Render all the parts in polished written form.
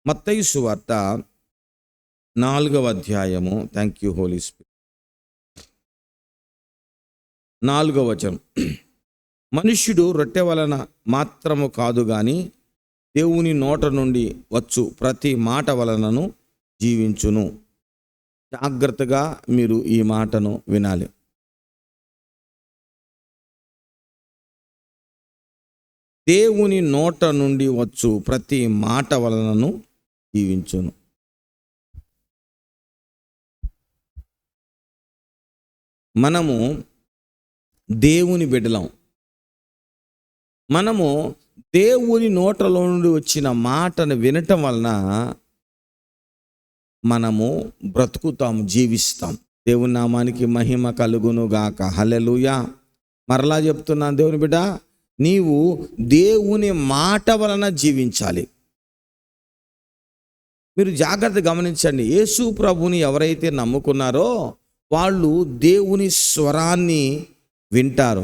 మత్తయి సువార్త 4వ అధ్యాయము. Thank you Holy Spirit. 4వ వచనం. మనుష్యుడు రొట్టె వలన మాత్రము కాదు గాని దేవుని నోట నుండి వచ్చు ప్రతి మాట వలనను జీవించును. జాగ్రత్తగా మీరు ఈ మాటను వినాలి. దేవుని నోట నుండి వచ్చు ప్రతి మాట వలనను జీవించును. మనము దేవుని బిడ్డలం. మనము దేవుని నోటలో నుండి వచ్చిన మాటను వినటం వలన మనము బ్రతుకుతాము, జీవిస్తాం. దేవుని నామానికి మహిమ కలుగును గాక. హల్లెలూయా. మరలా చెప్తున్నాను, దేవుని బిడ్డ, నీవు దేవుని మాట వలన జీవించాలి. మీరు జాగ్రత్త గమనించండి. యేసు ప్రభుని ఎవరైతే నమ్ముకున్నారో వాళ్ళు దేవుని స్వరాన్ని వింటారు.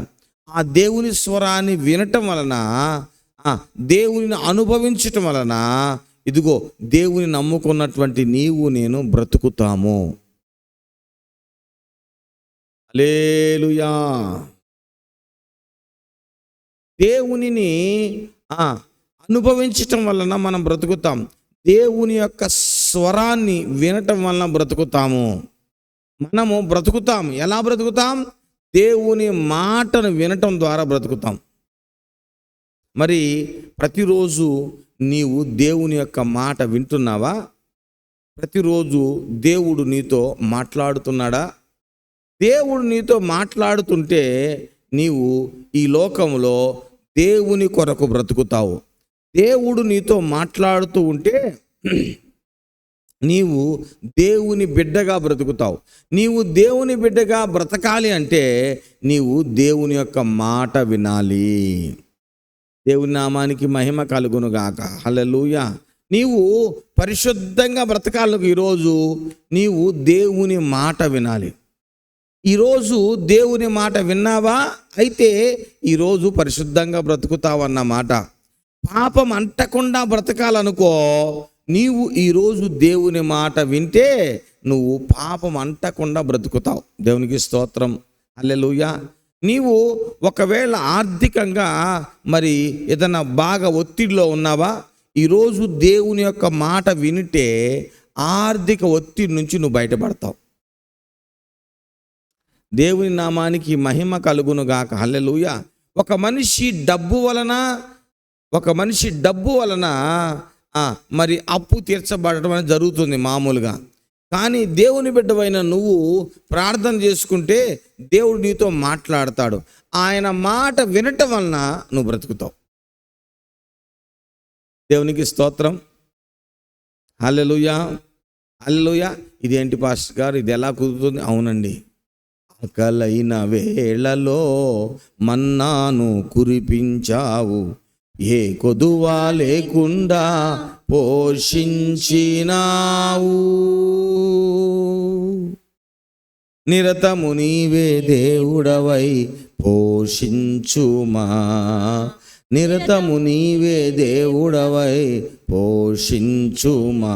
ఆ దేవుని స్వరాన్ని వినటం వలన, దేవునిని అనుభవించటం వలన, ఇదిగో దేవుని నమ్ముకున్నటువంటి నీవు నేను బ్రతుకుతాము. హల్లెలూయా. దేవునిని అనుభవించటం వలన మనం బ్రతుకుతాం. దేవుని యొక్క స్వరాన్ని వినటం వలన బ్రతుకుతాము. మనము బ్రతుకుతాం. ఎలా బ్రతుకుతాం? దేవుని మాటను వినటం ద్వారా బ్రతుకుతాం. మరి ప్రతిరోజు నీవు దేవుని యొక్క మాట వింటున్నావా? ప్రతిరోజు దేవుడు నీతో మాట్లాడుతున్నాడా? దేవుడు నీతో మాట్లాడుతుంటే నీవు ఈ లోకంలో దేవుని కొరకు బ్రతుకుతావు. దేవుడు నీతో మాట్లాడుతూ ఉంటే నీవు దేవుని బిడ్డగా బ్రతుకుతావు. నీవు దేవుని బిడ్డగా బ్రతకాలి అంటే నీవు దేవుని యొక్క మాట వినాలి. దేవుని నామానికి మహిమ కలుగును గాక. హల్లెలూయా. నీవు పరిశుద్ధంగా బ్రతకాలకు ఈరోజు నీవు దేవుని మాట వినాలి. ఈరోజు దేవుని మాట విన్నావా? అయితే ఈరోజు పరిశుద్ధంగా బ్రతుకుతావన్నమాట. పాపం అంటకుండా బ్రతకాలనుకో, నీవు ఈరోజు దేవుని మాట వింటే నువ్వు పాపం అంటకుండా బ్రతుకుతావు. దేవునికి స్తోత్రం. హల్లెలూయా. నీవు ఒకవేళ ఆర్థికంగా మరి ఏదైనా బాగా ఒత్తిడిలో ఉన్నావా? ఈరోజు దేవుని యొక్క మాట వింటే ఆర్థిక ఒత్తిడి నుంచి నువ్వు బయటపడతావు. దేవుని నామానికి మహిమ కలుగును గాక. హల్లెలూయా. ఒక మనిషి డబ్బు వలన మరి అప్పు తీర్చబడటం అనేది జరుగుతుంది మామూలుగా. కానీ దేవుని బిడ్డవైన నువ్వు ప్రార్థన చేసుకుంటే దేవుడు నీతో మాట్లాడతాడు. ఆయన మాట వినటం వలన నువ్వు బ్రతుకుతావు. దేవునికి స్తోత్రం. హల్లెలూయా. హల్లెలూయా. ఇదేంటి పాస్టర్ గారు, ఇది ఎలా కుదురుతుంది? అవునండి, ఆకలైన వేళలో మన్నాను కురిపించావు, ఏ కొదువా లేకుండా పోషించినావు. నిరతము నీవే దేవుడవై పోషించుమా, నిరతము నీవే దేవుడవై పోషించుమా.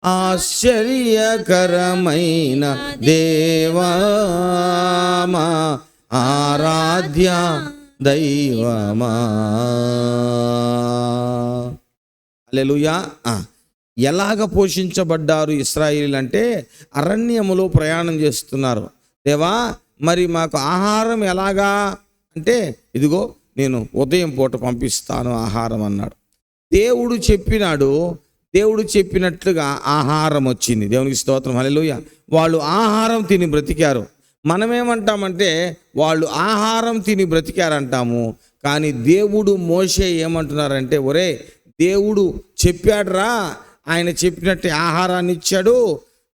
ఆశ్చర్యకరమైన దేవమా, ఆరాధ్య దైవమా. హల్లెలూయా. ఎలాగ పోషించబడ్డారు ఇశ్రాయేలీయులు అంటే, అరణ్యములో ప్రయాణం చేస్తున్నారు. దేవా, మరి మాకు ఆహారం ఎలాగా అంటే, ఇదిగో నేను ఉదయం పూట పంపిస్తాను ఆహారం అన్నాడు. దేవుడు చెప్పినట్లుగా ఆహారం వచ్చింది. దేవునికి స్తోత్రం. హల్లెలూయా. వాళ్ళు ఆహారం తిని బ్రతికారు. మనమేమంటామంటే వాళ్ళు ఆహారం తిని బ్రతికారంటాము. కానీ దేవుడు, మోషే ఏమంటున్నారంటే, ఒరే, దేవుడు చెప్పాడురా, ఆయన చెప్పినట్టు ఆహారాన్ని ఇచ్చాడు.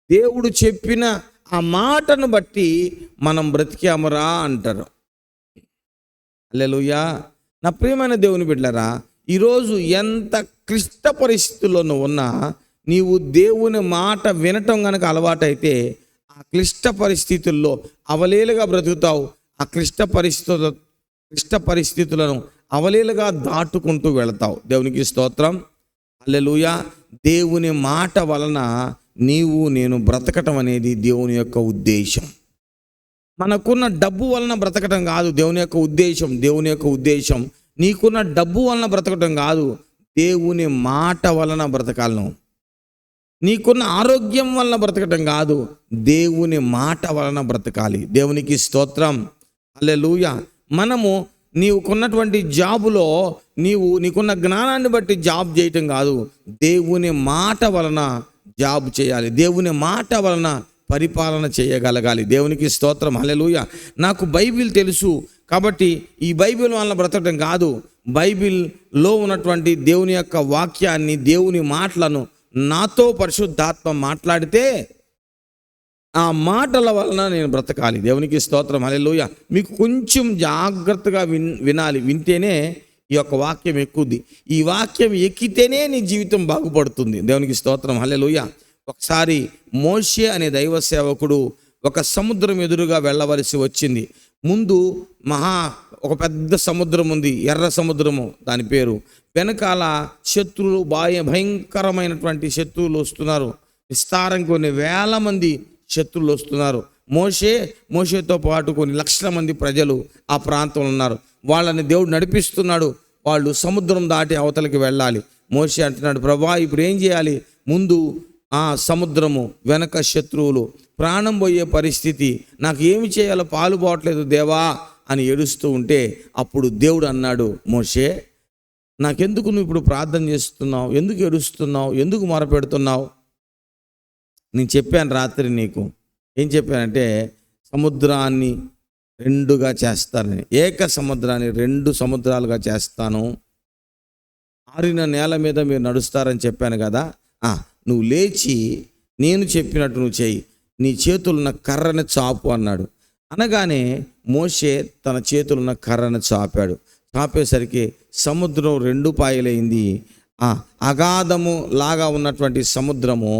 దేవుడు చెప్పిన ఆ మాటను బట్టి మనం బ్రతికామురా అంటారు. హల్లెలూయా. నా ప్రియమైన దేవుని బిడ్డలారా, ఈరోజు ఎంత క్లిష్ట పరిస్థితుల్లో నువ్వు ఉన్నా, నీవు దేవుని మాట వినటం కనుక అలవాటైతే ఆ క్లిష్ట పరిస్థితుల్లో అవలీలగా బ్రతుకుతావు. ఆ క్లిష్ట పరిస్థితులను అవలీలగా దాటుకుంటూ వెళతావు. దేవునికి స్తోత్రం. హల్లెలూయా. దేవుని మాట వలన నీవు నేను బ్రతకటం అనేది దేవుని యొక్క ఉద్దేశం. మనకున్న డబ్బు వలన బ్రతకటం కాదు దేవుని యొక్క ఉద్దేశం. దేవుని యొక్క ఉద్దేశం నీకున్న డబ్బు వలన బ్రతకటం కాదు, దేవుని మాట వలన బ్రతకాలను. నీకున్న ఆరోగ్యం వలన బ్రతకటం కాదు, దేవుని మాట వలన బ్రతకాలి. దేవునికి స్తోత్రం. హల్లెలూయా. మనము నీకున్నటువంటి జాబులో నీకున్న జ్ఞానాన్ని బట్టి జాబ్ చేయటం కాదు, దేవుని మాట వలన జాబ్ చేయాలి. దేవుని మాట వలన పరిపాలన చేయగలగాలి. దేవునికి స్తోత్రం. హల్లెలూయా. నాకు బైబిల్ తెలుసు కాబట్టి ఈ బైబిల్ వలన బ్రతకటం కాదు, బైబిల్లో ఉన్నటువంటి దేవుని యొక్క వాక్యాన్ని, దేవుని మాటలను నాతో పరిశుద్ధాత్మ మాట్లాడితే ఆ మాటల వలన నేను బ్రతకాలి. దేవునికి స్తోత్రం. హల్లెలూయా. మీకు కొంచెం జాగ్రత్తగా వినాలి. వింటేనే ఈ యొక్క వాక్యం ఎక్కుద్ది. ఈ వాక్యం ఎక్కితేనే నీ జీవితం బాగుపడుతుంది. దేవునికి స్తోత్రం. హల్లెలూయా. ఒకసారి మోషే అనే దైవ సేవకుడు ఒక సముద్రం ఎదురుగా వెళ్ళవలసి వచ్చింది. ముందు ఒక పెద్ద సముద్రం ఉంది, ఎర్ర సముద్రము దాని పేరు. వెనకాల శత్రువులు, భయంకరమైనటువంటి శత్రువులు వస్తున్నారు. విస్తారం కొన్ని వేల మంది శత్రువులు వస్తున్నారు. మోషేతో పాటు కొన్ని లక్షల మంది ప్రజలు ఆ ప్రాంతంలో ఉన్నారు. వాళ్ళని దేవుడు నడిపిస్తున్నాడు. వాళ్ళు సముద్రం దాటి అవతలకి వెళ్ళాలి. మోషే అంటున్నాడు, ప్రభువా ఇప్పుడు ఏం చేయాలి? ముందు ఆ సముద్రము, వెనక శత్రువులు, ప్రాణం పోయే పరిస్థితి, నాకు ఏమి చేయాలో పాలు పోవట్లేదు దేవా అని ఏడుస్తూ ఉంటే అప్పుడు దేవుడు అన్నాడు, మోషే నాకెందుకు నువ్వు ఇప్పుడు ప్రార్థన చేస్తున్నావు? ఎందుకు ఏడుస్తున్నావు? ఎందుకు మొరపెడుతున్నావు? నేను చెప్పాను రాత్రి నీకు. ఏం చెప్పానంటే సముద్రాన్ని రెండుగా చేస్తానని, ఏక సముద్రాన్ని 2 సముద్రాలుగా చేస్తాను, ఆరిన నేల మీద మీరు నడుస్తారని చెప్పాను కదా. నువ్వు లేచి నేను చెప్పినట్టు నువ్వు చేయి, నీ చేతులున్న కర్రను చాపు అన్నాడు. అనగానే మోషే తన చేతులున్న కర్రను చాపాడు. చాపేసరికి సముద్రం 2 పాయలైంది. అగాధము లాగా ఉన్నటువంటి సముద్రము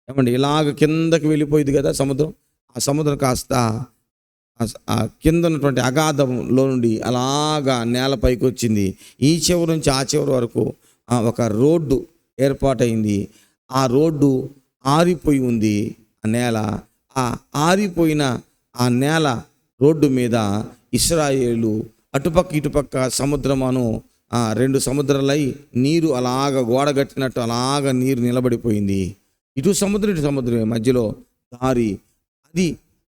ఏమండి ఇలాగ కిందకి వెళ్ళిపోయింది కదా సముద్రం. ఆ సముద్రం కాస్త ఆ కింద ఉన్నటువంటి అగాధంలో నుండి అలాగా నేలపైకి వచ్చింది. ఈ చివరి నుంచి ఆ చివరి వరకు ఒక రోడ్డు ఏర్పాటైంది. ఆ రోడ్డు ఆరిపోయి ఉంది. ఆ నేల, ఆ ఆరిపోయిన ఆ నేల రోడ్డు మీద ఇశ్రాయేలు అటుపక్క ఇటుపక్క సముద్రమును 2 సముద్రాలై నీరు అలాగ గోడగట్టినట్టు అలాగ నీరు నిలబడిపోయింది. ఇటు సముద్రమే, మధ్యలో దారి, అది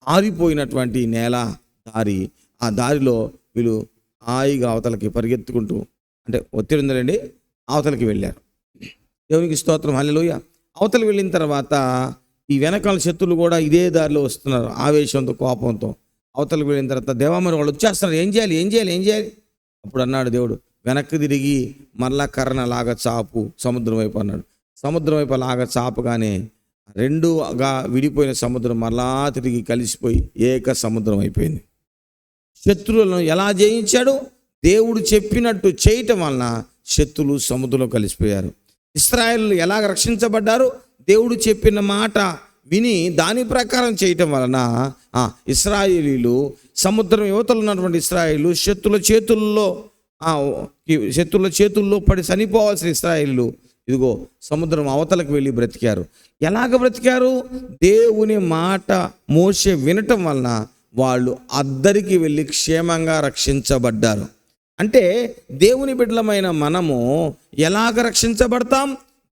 ఆరిపోయినటువంటి నేల దారి. ఆ దారిలో వీళ్ళు హాయిగా అవతలకి పరిగెత్తుకుంటూ, అంటే ఒత్తిడి ఉందండి, అవతలకి వెళ్ళారు. దేవునికి స్తోత్రం. హల్లెలూయా. అవతలకి వెళ్ళిన తర్వాత ఈ వెనకాల శత్రువులు కూడా ఇదే దారిలో వస్తున్నారు, ఆవేశంతో కోపంతో. అవతలకి వెళ్ళిన తర్వాత దేవా మరి వాళ్ళు వచ్చేస్తున్నారు, ఏం చేయాలి? అప్పుడు అన్నాడు దేవుడు, వెనక్కి తిరిగి మరలా కర్రన లాగా చాపు సముద్రం వైపు అన్నాడు. సముద్రం వైపు అలాగా చాపగానే 2గా విడిపోయిన సముద్రం మరలా తిరిగి కలిసిపోయి ఏక సముద్రం అయిపోయింది. శత్రువులను ఎలా జయించాడు? దేవుడు చెప్పినట్టు చేయటం వలన శత్రువులు సముద్రంలో కలిసిపోయారు. ఇశ్రాయేలు ఎలాగ రక్షించబడ్డారు? దేవుడు చెప్పిన మాట విని దాని ప్రకారం చేయటం వలన ఇశ్రాయేలీలు, సముద్రం యువతలు ఉన్నటువంటి ఇశ్రాయేలు శత్రుల చేతుల్లో పడి చనిపోవాల్సిన ఇశ్రాయేలీలు ఇదిగో సముద్రం అవతలకు వెళ్ళి బ్రతికారు. ఎలాగ బ్రతికారు? దేవుని మాట మోషే వినటం వలన వాళ్ళు అద్దరికి వెళ్ళి క్షేమంగా రక్షించబడ్డారు. అంటే దేవుని బిడ్డలమైన మనము ఎలాగ రక్షించబడతాం?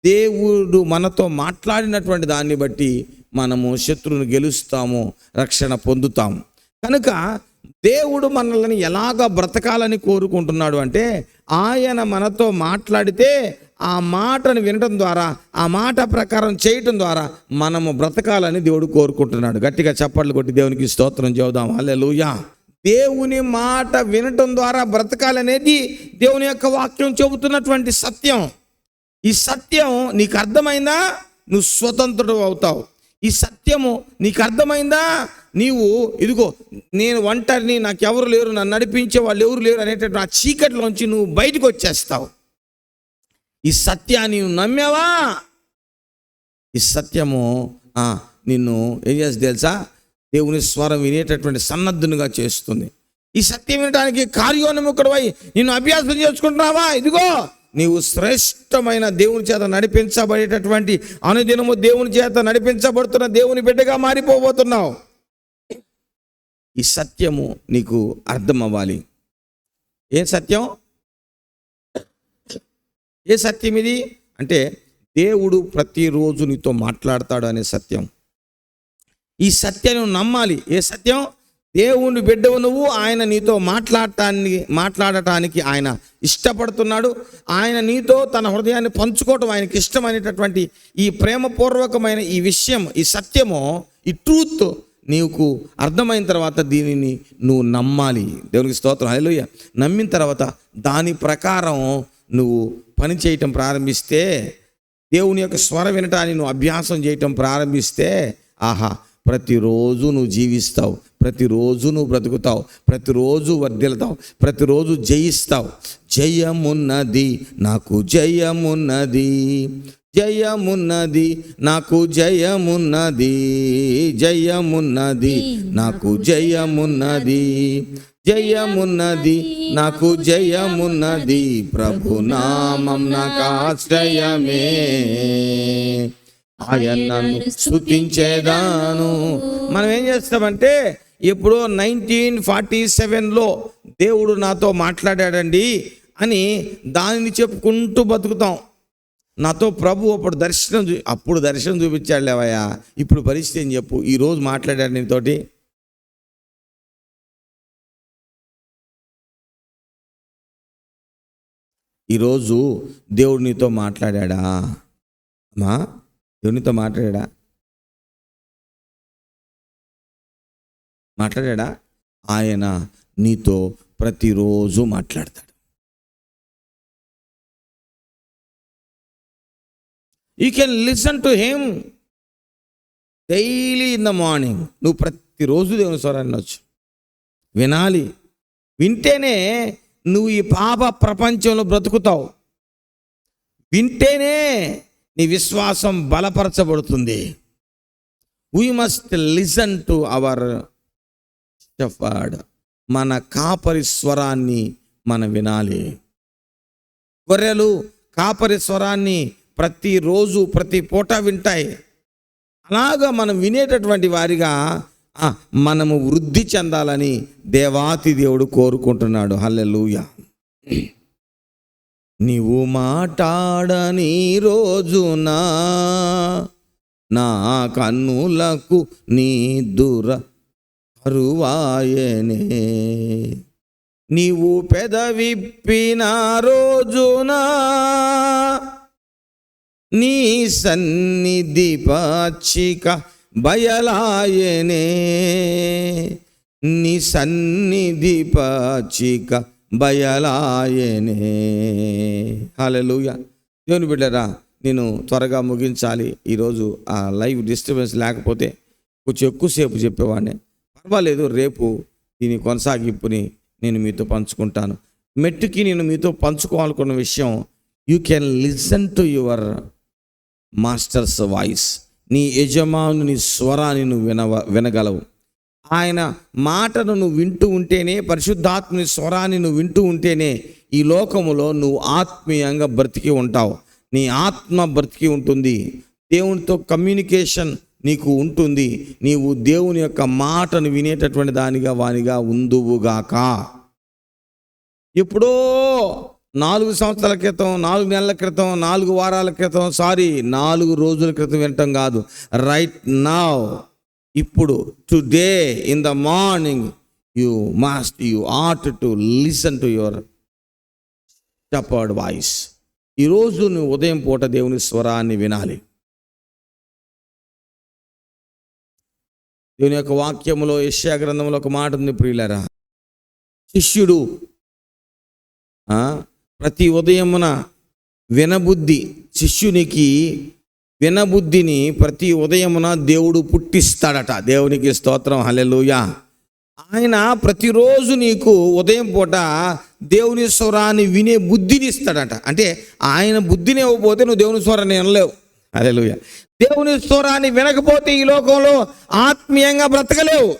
దేవుడు మనతో మాట్లాడినటువంటి దాన్ని బట్టి మనము శత్రువును గెలుస్తాము, రక్షణ పొందుతాము. కనుక దేవుడు మనల్ని ఎలాగ బ్రతకాలని కోరుకుంటున్నాడు అంటే, ఆయన మనతో మాట్లాడితే ఆ మాటను వినటం ద్వారా, ఆ మాట ప్రకారం చేయటం ద్వారా మనము బ్రతకాలని దేవుడు కోరుకుంటున్నాడు. గట్టిగా చప్పట్లు కొట్టి దేవునికి స్తోత్రం చెబుదాం. హల్లెలూయా. దేవుని మాట వినటం ద్వారా బ్రతకాలనేది దేవుని యొక్క వాక్యం చెబుతున్నటువంటి సత్యం. ఈ సత్యం నీకు అర్థమైందా? నువ్వు స్వతంత్రుడు అవుతావు. ఈ సత్యము నీకు అర్థమైందా? నీవు ఇదిగో నేను ఒంటరిని, నాకెవరు లేరు, నన్ను నడిపించే వాళ్ళు ఎవరు లేరు అనేటటువంటి ఆ చీకటిలోంచి నువ్వు బయటకు వచ్చేస్తావు. ఈ సత్యాన్ని నువ్వు నమ్మావా? ఈ సత్యము నిన్ను ఏం చేస్తుంది తెలుసా? దేవుని స్వరం వినేటటువంటి సన్నద్ధునిగా చేస్తుంది. ఈ సత్యం వినడానికి కార్యోన్ముఖుడవై నిన్ను అభ్యాసం చేసుకుంటున్నావా? ఇదిగో నీవు శ్రేష్టమైన దేవుని చేత నడిపించబడేటటువంటి అనుదినము దేవుని చేత నడిపించబడుతున్న దేవుని బిడ్డగా మారిపోబోతున్నావు. ఈ సత్యము నీకు అర్థం అవ్వాలి. ఏ సత్యం? ఏ సత్యం ఇది అంటే దేవుడు ప్రతిరోజు నీతో మాట్లాడతాడు అనే సత్యం. ఈ సత్యాన్ని నువ్వు నమ్మాలి. ఏ సత్యం? దేవుని బిడ్డవు నువ్వు. ఆయన నీతో మాట్లాడటానికి ఆయన ఇష్టపడుతున్నాడు. ఆయన నీతో తన హృదయాన్ని పంచుకోవటం ఆయనకి ఇష్టమైనటువంటి ఈ ప్రేమపూర్వకమైన ఈ విషయం, ఈ సత్యము, ఈ ట్రూత్ నీకు అర్థమైన తర్వాత దీనిని నువ్వు నమ్మాలి. దేవునికి స్తోత్రం, హల్లెలూయా. నమ్మిన తర్వాత దాని ప్రకారం నువ్వు పని చేయటం ప్రారంభిస్తే, దేవుని యొక్క స్వరం వినటాన్ని నువ్వు అభ్యాసం చేయటం ప్రారంభిస్తే, ఆహా, ప్రతిరోజు నువ్వు జీవిస్తావు, ప్రతిరోజు నువ్వు బ్రతుకుతావు, ప్రతిరోజు వర్ధిల్లుతావు, ప్రతిరోజు జయిస్తావు. జయమున్నది నాకు, జయమున్నది, జయమున్నది నాకు, జయమున్నది, జయమున్నది నాకు, జయమున్నది, జయమున్నది నాకు, జయమున్నది. ప్రభునామం నాకు ఆశ్రయమే, ఆయనను స్తుతించేదాను. మనం ఏం చేస్తామంటే, ఇప్పుడు 1947లో దేవుడు నాతో మాట్లాడాడండి అని దానిని చెప్పుకుంటూ బతుకుతాం. నాతో ప్రభు అప్పుడు దర్శనం చూపించాడు లేవయ్యా, ఇప్పుడు పరిస్థితి ఏం చెప్పు, ఈరోజు మాట్లాడాడు నీతోటి. ఈరోజు దేవుడు నీతో మాట్లాడా అమ్మా? దేవునితో మాట్లాడా? ఆయన నీతో ప్రతిరోజు మాట్లాడతాడు. You can listen to him daily in the morning. నువ్వు ప్రతిరోజు దేవుని స్వరాన్ని వినాలి. వింటేనే నువ్వు ఈ పాప ప్రపంచంలో బ్రతుకుతావు. వింటేనే నీ విశ్వాసం బలపరచబడుతుంది. We must listen to our shepherd. మన కాపరి స్వరాన్ని మనం వినాలి. గొర్రెలు కాపరి స్వరాన్ని ప్రతిరోజు ప్రతి పూట వింటాయి. అలాగా మనం వినేటటువంటి వారిగా మనము వృద్ధి చెందాలని దేవాతి దేవుడు కోరుకుంటున్నాడు. హల్లెలూయా. నీవు మాట్లాడని రోజున నా కన్నులకు నీ కరువాయనే, నీవు పెదవిప్పిన రోజున నీ సన్నిధి పచ్చిక బయలాయనే, నీ సన్నిధి పచ్చిక బయలాయనే. హల్లెలూయా. దేవుని బిడ్డరా, నేను త్వరగా ముగించాలి. ఈరోజు ఆ లైవ్ డిస్టర్బెన్స్ లేకపోతే కొంచెం ఎక్కువసేపు చెప్పేవాడిని. పర్వాలేదు, రేపు దీని కొనసాగింపుని నేను మీతో పంచుకుంటాను. మెట్టుకి నేను మీతో పంచుకోవాలనుకున్న విషయం, you can listen to your masters voice. నీ యజమానుని స్వరాన్ని నువ్వు వినగలవు. ఆయన మాటను నువ్వు వింటూ ఉంటేనే, పరిశుద్ధాత్మని స్వరాన్ని నువ్వు వింటూ ఉంటేనే ఈ లోకములో నువ్వు ఆత్మీయంగా బ్రతికి ఉంటావు. నీ ఆత్మ బ్రతికి ఉంటుంది. దేవునితో కమ్యూనికేషన్ నీకు ఉంటుంది. నీవు దేవుని యొక్క మాటను వినేటటువంటి వానిగా ఉందువుగాక. ఎప్పుడో 4 సంవత్సరాల క్రితం, 4 నెలల క్రితం, 4 వారాల క్రితం, 4 రోజుల క్రితం వినటం కాదు. రైట్ నౌ, ఇప్పుడు, today in the morning you ought to listen to your shepherd voice. ఈరోజు నువ్వు ఉదయం పూట దేవుని స్వరాన్ని వినాలి. దేవుని యొక్క వాక్యములో, యెషయా గ్రంథంలో ఒక మాట ఉంది ప్రియులారా. శిష్యుడు ప్రతి ఉదయమున శిష్యునికి వినబుద్ధిని ప్రతి ఉదయమున దేవుడు పుట్టిస్తాడట. దేవునికి స్తోత్రం, హల్లెలూయా. ఆయన ప్రతిరోజు నీకు ఉదయం పూట దేవుని స్వరాన్ని వినే బుద్ధిని ఇస్తాడట. అంటే ఆయన బుద్ధిని ఇవ్వకపోతే నువ్వు దేవుని స్వరాన్ని వినలేవు. హల్లెలూయా. దేవుని స్వరాన్ని వినకపోతే ఈ లోకంలో ఆత్మీయంగా బ్రతకలేవు.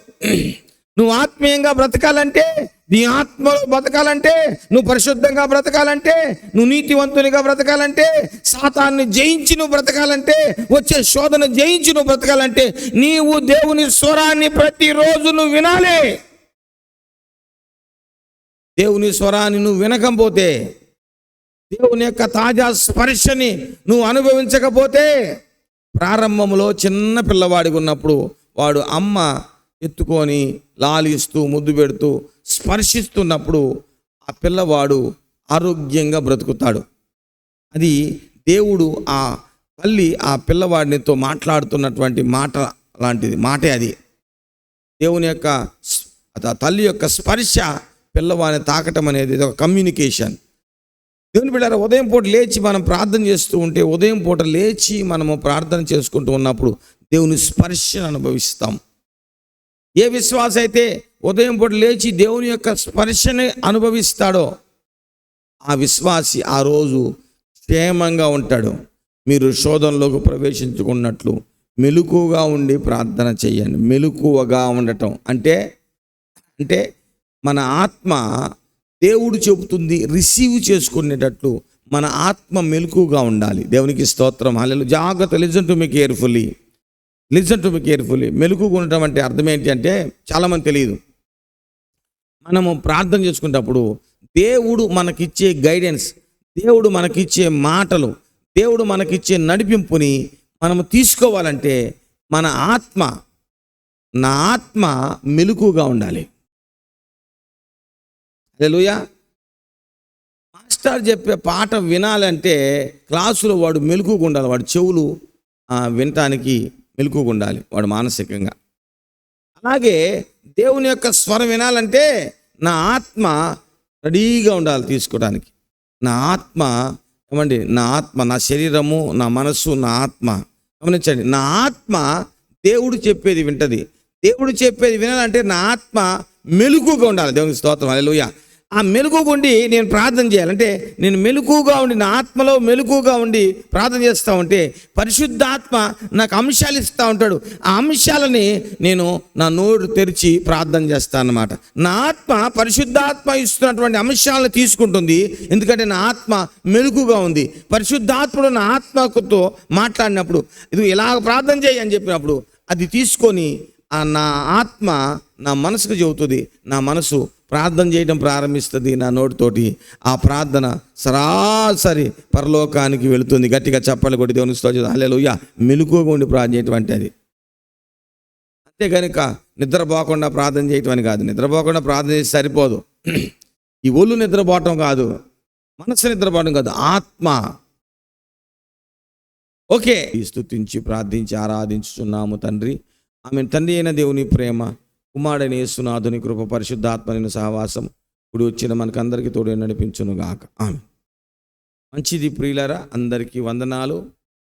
నువ్వు ఆత్మీయంగా బ్రతకాలంటే, నీ ఆత్మలో బ్రతకాలంటే, నువ్వు పరిశుద్ధంగా బ్రతకాలంటే, నువ్వు నీతివంతునిగా బ్రతకాలంటే, సాతాన్ని జయించి నువ్వు బ్రతకాలంటే, వచ్చే శోధన జయించి నువ్వు బ్రతకాలంటే, నీవు దేవుని స్వరాన్ని ప్రతిరోజు నువ్వు వినాలి. దేవుని స్వరాన్ని నువ్వు వినకపోతే, దేవుని యొక్క తాజా స్పర్శని నువ్వు అనుభవించకపోతే, ప్రారంభంలో చిన్న పిల్లవాడిగా ఉన్నప్పుడు వాడు అమ్మ ఎత్తుకొని లాలిస్తూ ముద్దు పెడుతూ స్పర్శిస్తున్నప్పుడు ఆ పిల్లవాడు ఆరోగ్యంగా బ్రతుకుతాడు. అది దేవుడు ఆ తల్లి ఆ పిల్లవాడినితో మాట్లాడుతున్నటువంటి మాట లాంటిది మాటే అది. దేవుని యొక్క తల్లి యొక్క స్పర్శ పిల్లవాడిని తాకటం అనేది ఒక కమ్యూనికేషన్. దేవుని బిడ్డలారా, ఉదయం పూట లేచి మనం ప్రార్థన చేస్తూ ఉంటే, ఉదయం పూట లేచి మనము ప్రార్థన చేసుకుంటూ ఉన్నప్పుడు దేవుని స్పర్శను అనుభవిస్తాం. ఏ విశ్వాస అయితే ఉదయం పూట లేచి దేవుని యొక్క స్పర్శని అనుభవిస్తాడో ఆ విశ్వాసి ఆ రోజు క్షేమంగా ఉంటాడు. మీరు శోధనలోకి ప్రవేశించుకున్నట్లు మెలకువగా ఉండి ప్రార్థన చేయండి. మెలకువగా ఉండటం అంటే మన ఆత్మ దేవుడు చెబుతుంది రిసీవ్ చేసుకునేటట్లు మన ఆత్మ మెలకువగా ఉండాలి. దేవునికి స్తోత్రం. హల్లెలూయా. జాగ్రత్త. Listen to me carefully. మెలకువగా ఉండటం అంటే అర్థం ఏంటి అంటే చాలామంది తెలియదు. మనము ప్రార్థన చేసుకునేటప్పుడు దేవుడు మనకిచ్చే గైడెన్స్, దేవుడు మనకిచ్చే మాటలు, దేవుడు మనకిచ్చే నడిపింపుని మనము తీసుకోవాలంటే మన నా ఆత్మ మెలకువగా ఉండాలి. హల్లెలూయా. మాస్టర్ చెప్పే పాట వినాలంటే క్లాసులో వాడు మెలకువగా ఉండాలి. వాడు చెవులు వినటానికి మెలకువగా ఉండాలి, వాడు మానసికంగా. అలాగే దేవుని యొక్క స్వరం వినాలంటే నా ఆత్మ రెడీగా ఉండాలి తీసుకోవడానికి. నా ఆత్మ నా శరీరము, నా మనస్సు, నా ఆత్మ, గమనించండి, నా ఆత్మ దేవుడు చెప్పేది వింటది. దేవుడు చెప్పేది వినాలంటే నా ఆత్మ మెలకువగా ఉండాలి. దేవునికి స్తోత్రం. హల్లెలూయా. ఆ మెలకువగా ఉండి నేను ప్రార్థన చేయాలంటే, నేను మెలకువగా ఉండి నా ఆత్మలో మెలకువగా ఉండి ప్రార్థన చేస్తూ ఉంటే పరిశుద్ధాత్మ నాకు అంశాలు ఇస్తూ ఉంటాడు. ఆ అంశాలని నేను నా నోరు తెరిచి ప్రార్థన చేస్తాను అన్నమాట. నా ఆత్మ పరిశుద్ధాత్మ ఇస్తున్నటువంటి అంశాలను తీసుకుంటుంది. ఎందుకంటే నా ఆత్మ మెలకువగా ఉంది. పరిశుద్ధాత్ముడు నా ఆత్మతో మాట్లాడినప్పుడు ఇది ఇలా ప్రార్థన చేయి అని చెప్పినప్పుడు అది తీసుకొని నా ఆత్మ నా మనసుకు చెబుతుంది. నా మనసు ప్రార్థన చేయడం ప్రారంభిస్తుంది. నా నోటితోటి ఆ ప్రార్థన సరాసరి పరలోకానికి వెళుతుంది. గట్టిగా చప్పట్లు కొట్టి దేవునికి స్తోత్రం. హల్లెలూయా. మెలకువగా ఉండి ప్రార్థన చేయటం అంటే అది. అంతే కనుక నిద్రపోకుండా ప్రార్థన చేయటం అని కాదు. నిద్రపోకుండా ప్రార్థన చేసి సరిపోదు. ఈ ఒళ్ళు నిద్రపోవటం కాదు, మనసు నిద్రపోవడం కాదు, ఆత్మ. ఓకే, స్తుతించి ప్రార్థించి ఆరాధించుచున్నాము తండ్రి. ఆమె తండ్రి అయిన దేవుని ప్రేమ, కుమారుడైన యేసునాథుని కృప, పరిశుద్ధాత్మని సహవాసం ఇప్పుడు వచ్చిన మనకందరికీ తోడు నడిపించును గాక. ఆమె మంచిది ప్రియులారా, అందరికీ వందనాలు.